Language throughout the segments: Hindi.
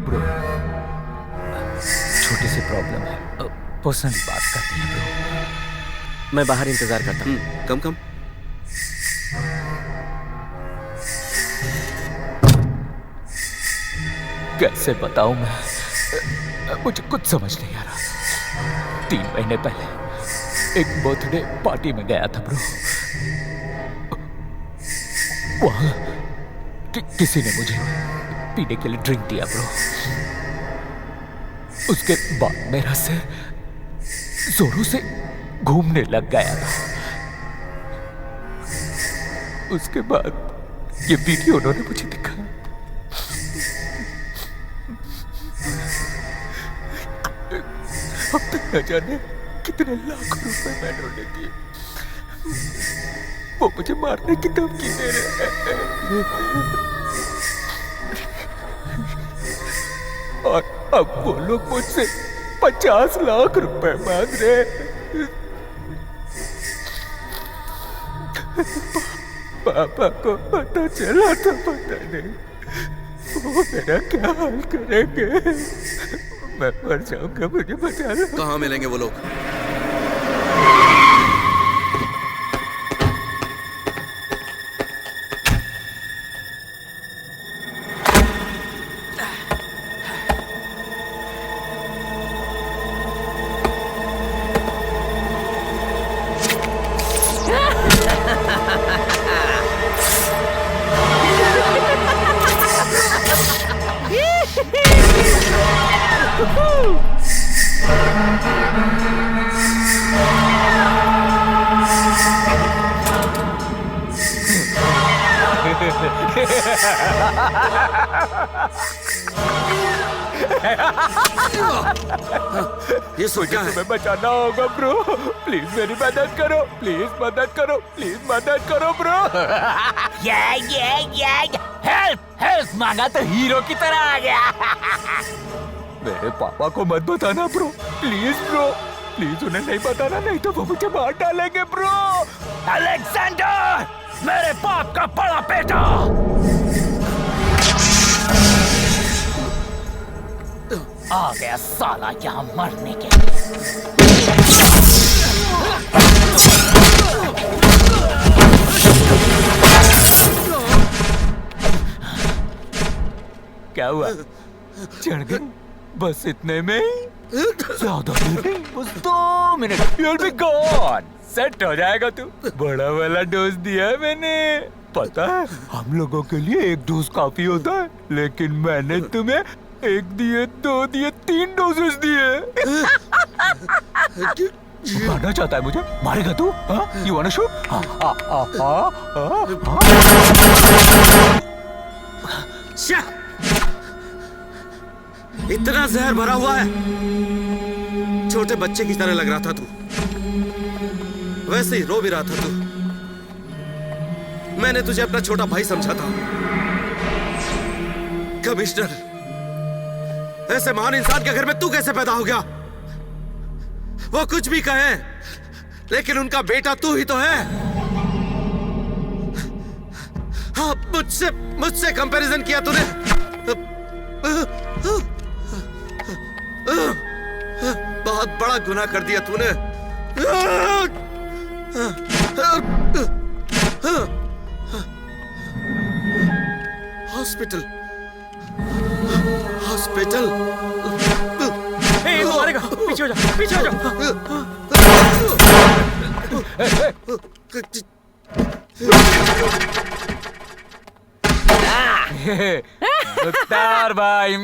ब्रो, छोटी सी प्रॉब्लम है, पर्सनली बात करते हैं ब्रो। मैं बाहर इंतजार करता हूँ। कम कम। कैसे बताऊं मैं, मुझे कुछ समझ नहीं आ रहा। 3 महीने पहले एक बर्थडे पार्टी में गया था ब्रो। वहां किसी ने मुझे पीने के लिए ड्रिंक दिया ब्रो। उसके बाद मेरा सिर जोरों से घूमने लग गया था। उसके बाद ये वीडियो उन्होंने मुझे दिखाया। अब तक न जाने कितने लाख रुपए मैंने उन्हें दिए। वो मुझे मारने की धमकी दे रहे हैं और अब वो लोग मुझसे 50 लाख रुपए मांग रहे हैं। पापा को पता चला तो पता नहीं वो मेरा क्या हाल करेंगे। मैं मर जाऊंगा, मुझे बचा लो। कहाँ मिलेंगे वो लोग? ये सो क्या है? तुम्हें बचाना होगा ब्रो। प्लीज मेरी मदद करो, प्लीज मदद करो, प्लीज मदद करो ब्रो। हेल्प मांगा तो हीरो की तरह आ गया। मेरे पापा को मत बताना ब्रो, प्लीज ब्रो, प्लीज उन्हें नहीं बताना, नहीं तो वो मुझे मार डालेंगे ब्रो। अलेक्जेंडर, मेरे बाप का बड़ा बेटा। आ गया साला यहाँ मरने के लिए। क्या हुआ? चढ़ गए? बस इतने में ही? ज्यादा देर नहीं, बस 2 minute. You'll be gone. Set हो जाएगा तू। बड़ा वाला डोज दिया है मैंने। पता है हम लोगों के लिए 1 डोज काफी होता है, लेकिन मैंने तुम्हें 1 दिए, 2 दिए, 3 डोजेस दिए। मारना चाहता है मुझे? मारेगा तू? You wanna shoot? इतना जहर भरा हुआ है, छोटे बच्चे की तरह लग रहा था तू। वैसे ही रो भी रहा था तू। मैंने तुझे अपना छोटा भाई समझा था। कमिश्नर, ऐसे महान इंसान के घर में तू कैसे पैदा हो गया? वो कुछ भी कहे, लेकिन उनका बेटा तू ही तो है। हाँ, मुझसे कंपैरिजन किया तूने। बहुत बड़ा गुनाह कर दिया तूने। Hospital, hospital. मारेगा। पीछे हो जा, पीछे हो जा। मुख्तार भाई।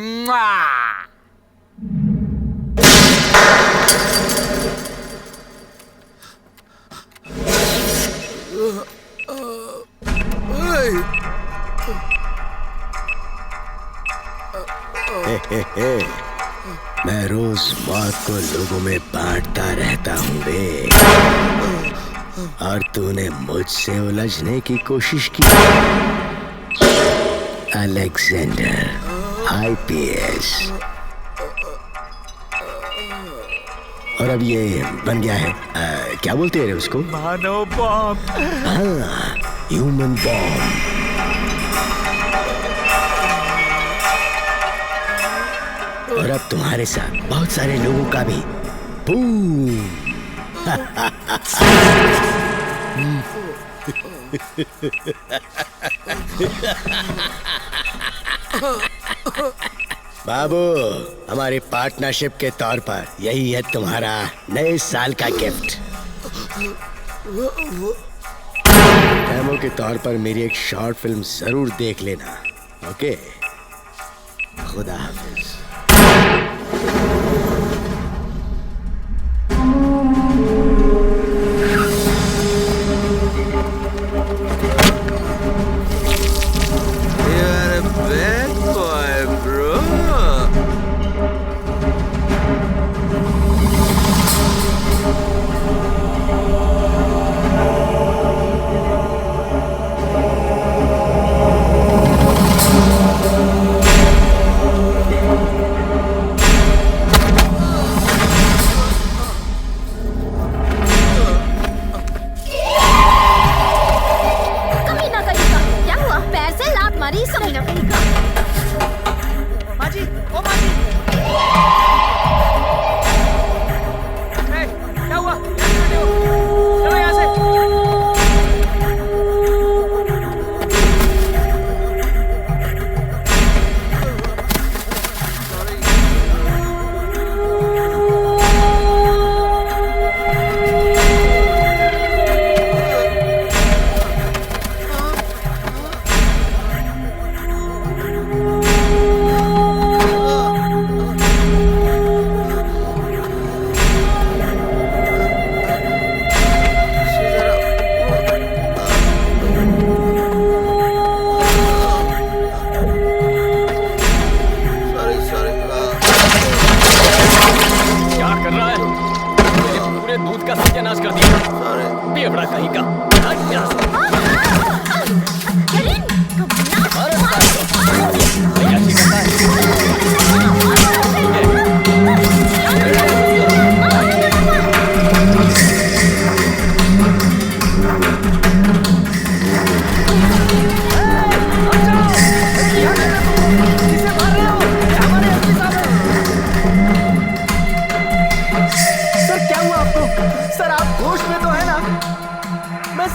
मैं रोज मौत को लोगों में बांटता रहता हूँ बे, और तूने मुझसे उलझने की कोशिश की। अलेक्जेंडर, IPS, और अब ये बन गया है क्या बोलते हैं रे उसको? मानव बॉम्ब। हाँ, ह्यूमन बॉम्ब। और अब तुम्हारे साथ बहुत सारे लोगों का भी बूम। बाबू, हमारे पार्टनरशिप के तौर पर यही है तुम्हारा नए साल का गिफ्ट। डेमो के तौर पर मेरी एक शॉर्ट फिल्म जरूर देख लेना, ओके? खुदा हाफिज।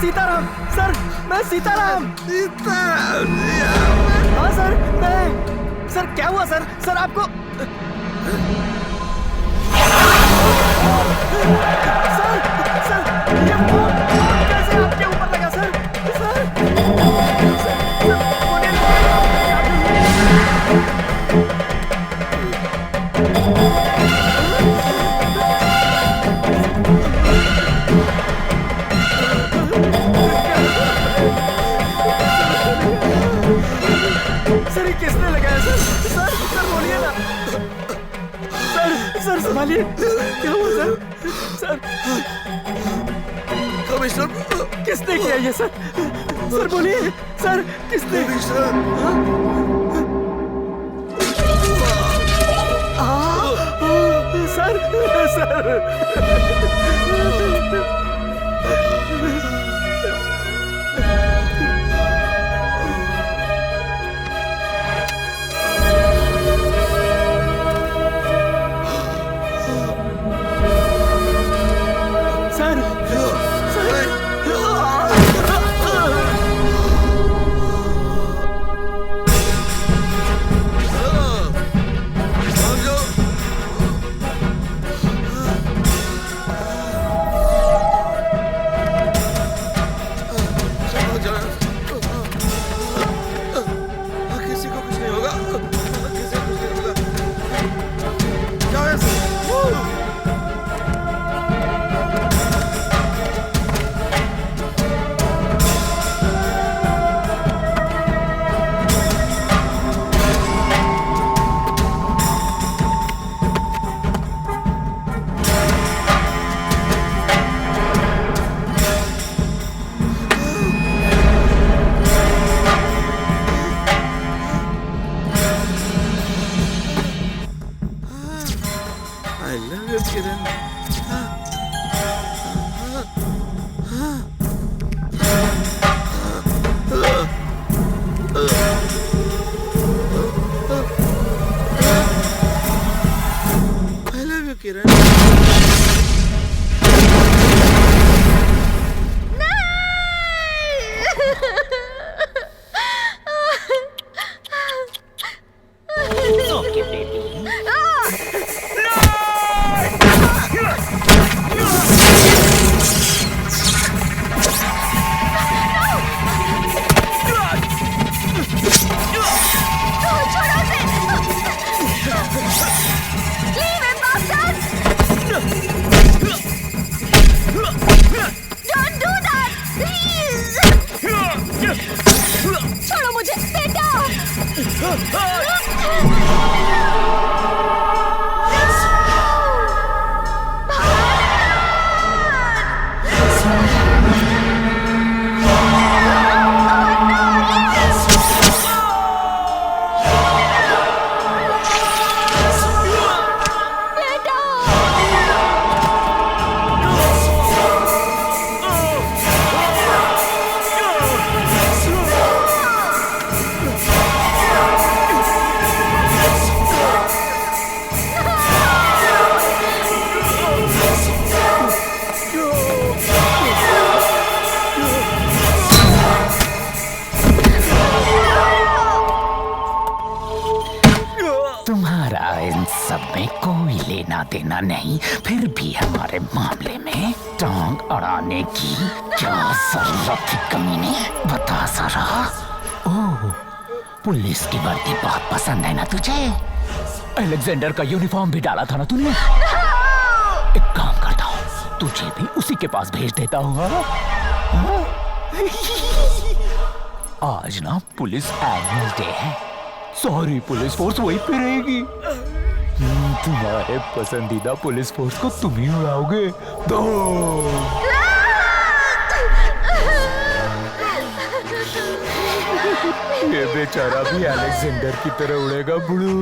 सीताराम सर, मैं सीताराम। हाँ सर, मैं सर क्या हुआ सर? सर आपको सर सर ये फोन कैसे आपके ऊपर लगा सर? सर किसने लगाया सर? सर सर बोलिए ना सर। सर संभालिए, क्या हुआ सर? सर कमिश्नर किसने किया ये सर? सर बोलिए सर, किसने? Sir sir I love you, Kiran. किरण। छोड़ो मुझे बेटा। तुम्हारा इन सब में कोई लेना देना नहीं, फिर भी हमारे मामले में टांग अड़ाने की क्या जरूरत थी कमीने? बता जरा। ओह, पुलिस की वर्दी बहुत पसंद है ना तुझे? अलेक्जेंडर का यूनिफॉर्म भी डाला था ना तूने? एक काम करता हूँ, तुझे भी उसी के पास भेज देता हूँ। हाँ? आज ना पुलिस एनुअल डे है, सारी पुलिस फोर्स वहीं पे रहेगी। तुम्हारे पसंदीदा पुलिस फोर्स को तुम ही उड़ाओगे। दो ये बेचारा भी अलेक्जेंडर की तरह उड़ेगा बुड़ू।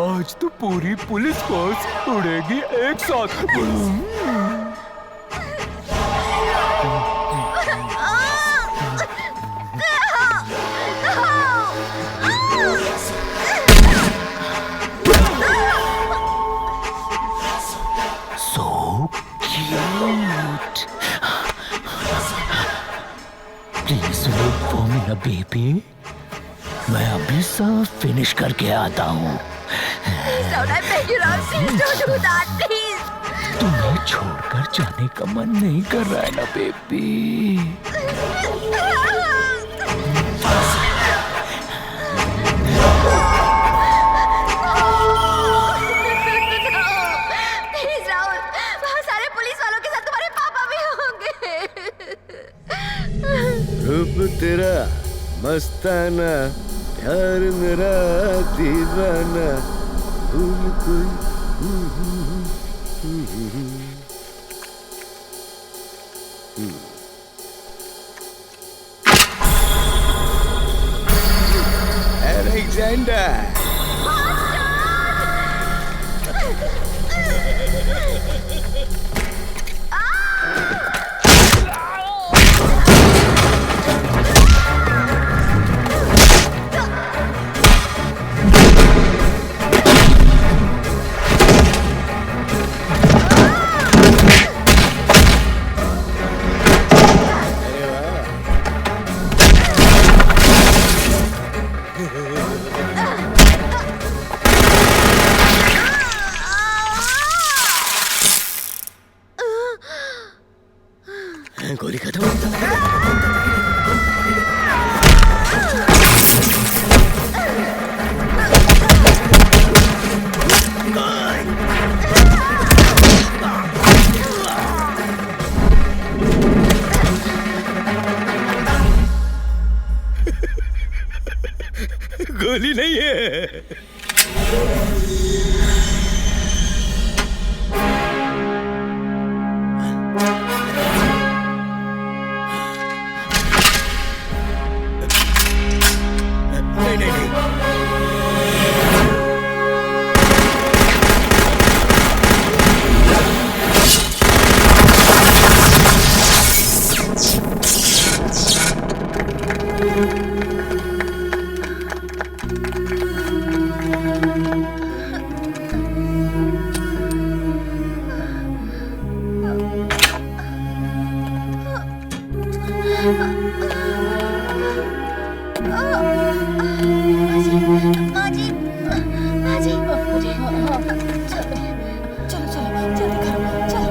आज तो पूरी पुलिस फोर्स उड़ेगी एक साथ। बेबी, मैं अभी सब फिनिश करके आता हूँ। तुम्हें छोड़कर जाने का मन नहीं कर रहा है ना बेबी? प्लीज राहुल, बहुत सारे पुलिस वालों के साथ तुम्हारे पापा भी होंगे। रूप तेरा मस्ताना, प्यार मेरा दीवाना, भूल कोई। अलेक्जेंडर, गोली खत्म। गोली नहीं है। माँ जी, माँ जी, मुझे चलो चलो जल्दी करो, चलो।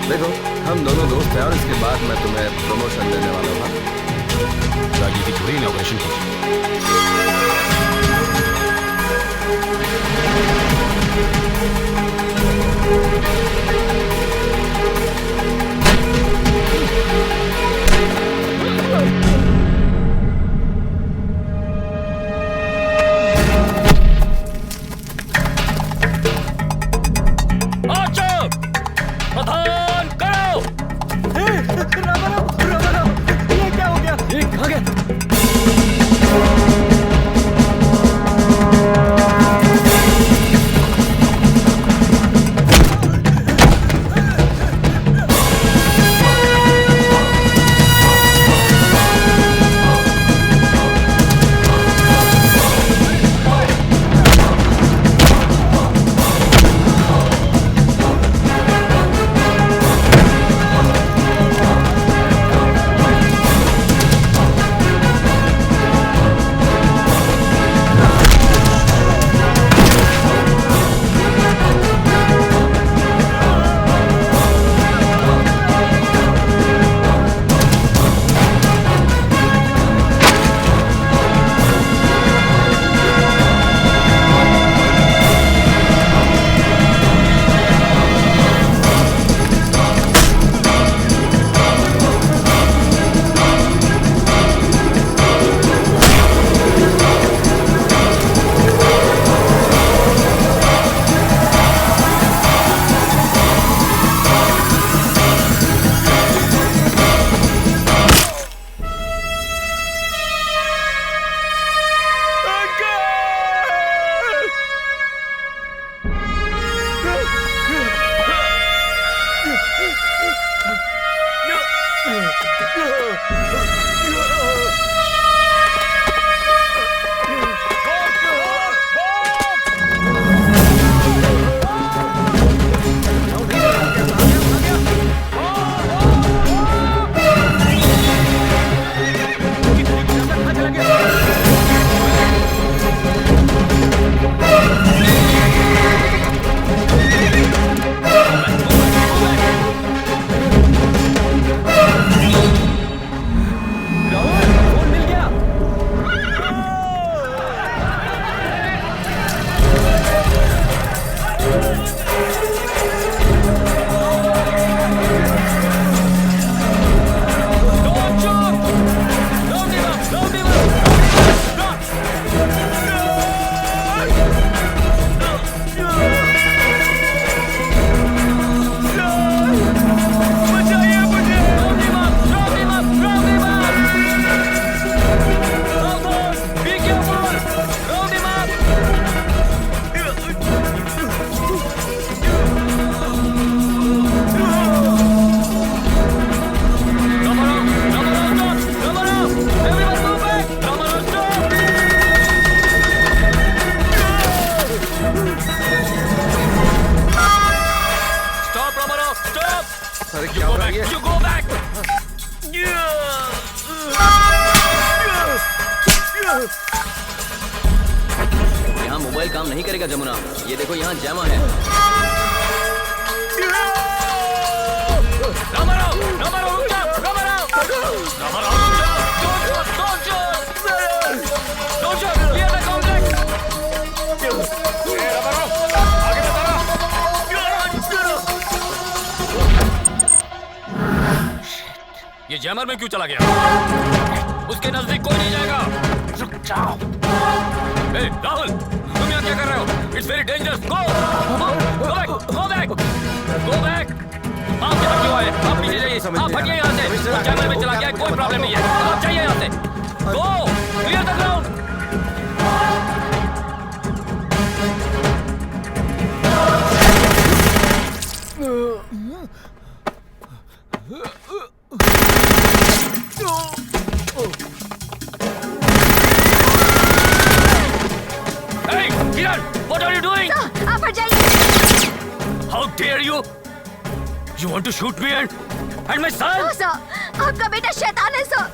देखो हम दोनों दोस्त हैं और इसके बाद मैं तुम्हें प्रमोशन देने वाला हूँ। राजनीति थोड़ी इनॉग्रेशन कीजिए। ये क्या हो गया? ये कहाँ गया? यहाँ मोबाइल काम नहीं करेगा जमुना। ये देखो यहाँ जैमा है। ये जैमर में क्यों चला गया? उसके नजदीक कोई नहीं जाएगा। रुक जाओ। राहुल, तुम यहाँ क्या कर रहे हो? It's very dangerous. Go back, go back, go back. आप यहाँ क्यों आए? आप पीछे जाइए। आप हटिए यहाँ से। जैमर में चला गया, कोई प्रॉब्लम नहीं है। आप जाइए यहाँ से। Go, clear the ground. Hey, Kiran, what are you doing? Sir, आप हट जाइए। How dare you? You want to shoot me and my son? No sir, आपका बेटा शैतान है सर।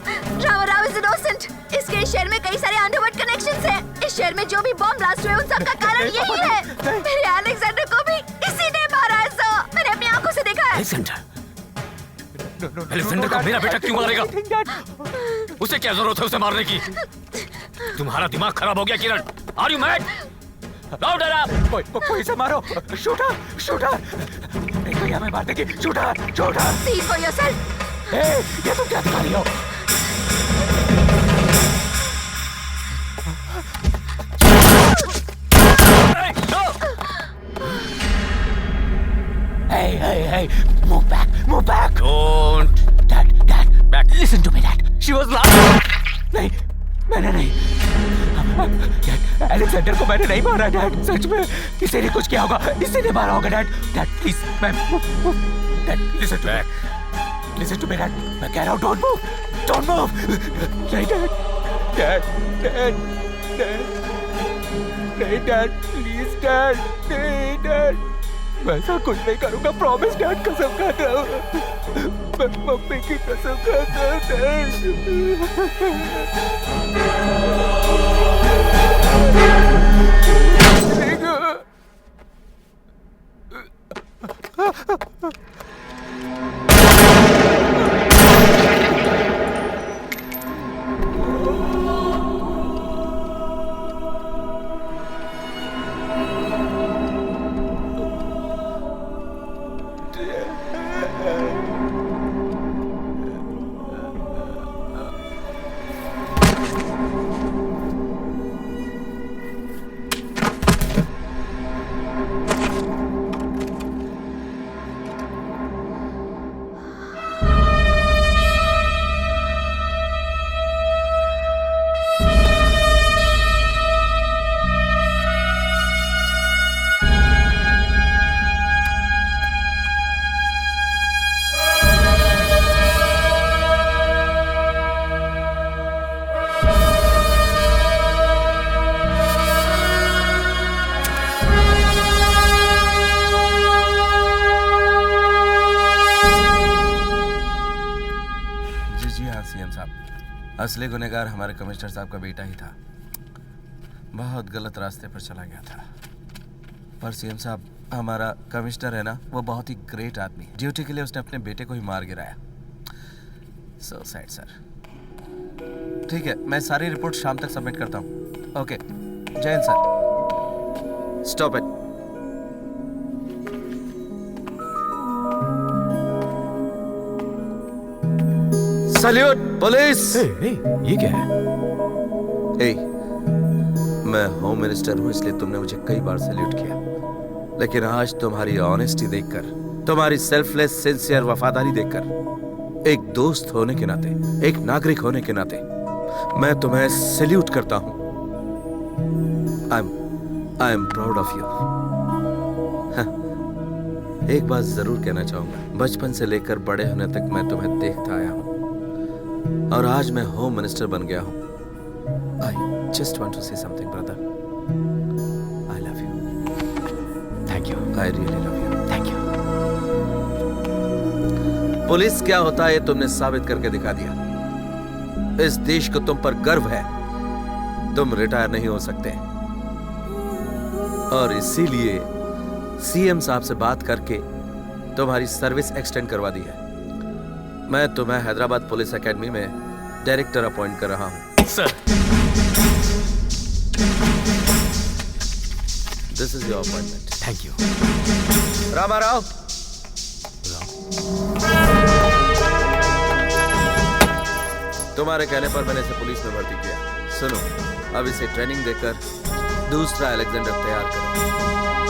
Rao is innocent. इसके इस शहर में कई सारे अंडरवर्ल्ड कनेक्शंस हैं। इस शहर में जो भी बॉम्ब ब्लास्ट हुए उन सब का कारण यही है। मेरे अलेक्जेंडर को भी इसी ने मारा है सर। मैंने अपनी आंखों से देखा है। अलेक्जेंडर का मेरा बेटा क्यों मारेगा? उसे क्या जरूरत है उसे मारने की? तुम्हारा दिमाग खराब हो गया Kiran. Are you mad? Louder up! कोई से मारो। Shooter, shooter. नहीं भैया मैं मार देगी। Shooter, shooter. See for yourself. ये तुम क्या दिखा रही हो? Hey, move back, move back. Don't. Dad, Back. listen to me, Dad. She was laughing. नहीं, मैंने नहीं। अलेक्जेंडर को मैंने नहीं मारा, डैड। सच में इसे ने कुछ किया होगा। इसे ने मारा होगा, dad. Dad, please, ma'am. Dad, listen to me. Listen to me, Dad. मैं कह रहा हूँ, don't move, don't move. नहीं, डैड, डैड, डैड, डैड, नहीं, डैड, प्लीज, डैड, नहीं, डैड। मैं ऐसा कुछ नहीं करूँगा, प्रॉमिस, डैड, कसम खाता हूँ। मैं मम्मी की कसम खाता हूँ, डैड। असली गुनहगार हमारे कमिश्नर साहब का बेटा ही था। बहुत गलत रास्ते पर चला गया था। पर सीएम साहब, हमारा कमिश्नर है ना, वो बहुत ही ग्रेट आदमी है। ड्यूटी के लिए उसने अपने बेटे को ही मार गिराया। So sad sir. ठीक है, मैं सारी रिपोर्ट शाम तक सबमिट करता हूँ। ओके, जय Hind sir. Stop it. Salute police. ये क्या है? मैं होम मिनिस्टर हूं, इसलिए तुमने मुझे कई बार सैल्यूट किया, लेकिन आज तुम्हारी ऑनेस्टी देखकर, तुम्हारी सेल्फलेस सिंसियर वफादारी देखकर, एक दोस्त होने के नाते, एक नागरिक होने के नाते, मैं तुम्हें सैल्यूट करता हूं। I am proud of you. एक बात जरूर कहना चाहूंगा, बचपन से लेकर बड़े होने तक मैं तुम्हें देखता आया हूं, और आज मैं होम मिनिस्टर बन गया हूं। I just want to say something, brother. I love you. Thank you. I really love you. Thank you. Police क्या होता है ये तुमने साबित करके दिखा दिया। इस देश को तुम पर गर्व है। तुम रिटायर नहीं हो सकते और इसीलिए सीएम साहब से बात करके तुम्हारी सर्विस एक्सटेंड करवा दी है। मैं तुम्हें हैदराबाद पुलिस एकेडमी में डायरेक्टर अपॉइंट कर रहा हूं। Sir this is your appointment. Thank you. Ramarao, तुम्हारे कहने पर मैंने इसे पुलिस में भर्ती किया। सुनो, अब इसे ट्रेनिंग देकर दूसरा अलेक्जेंडर तैयार करो।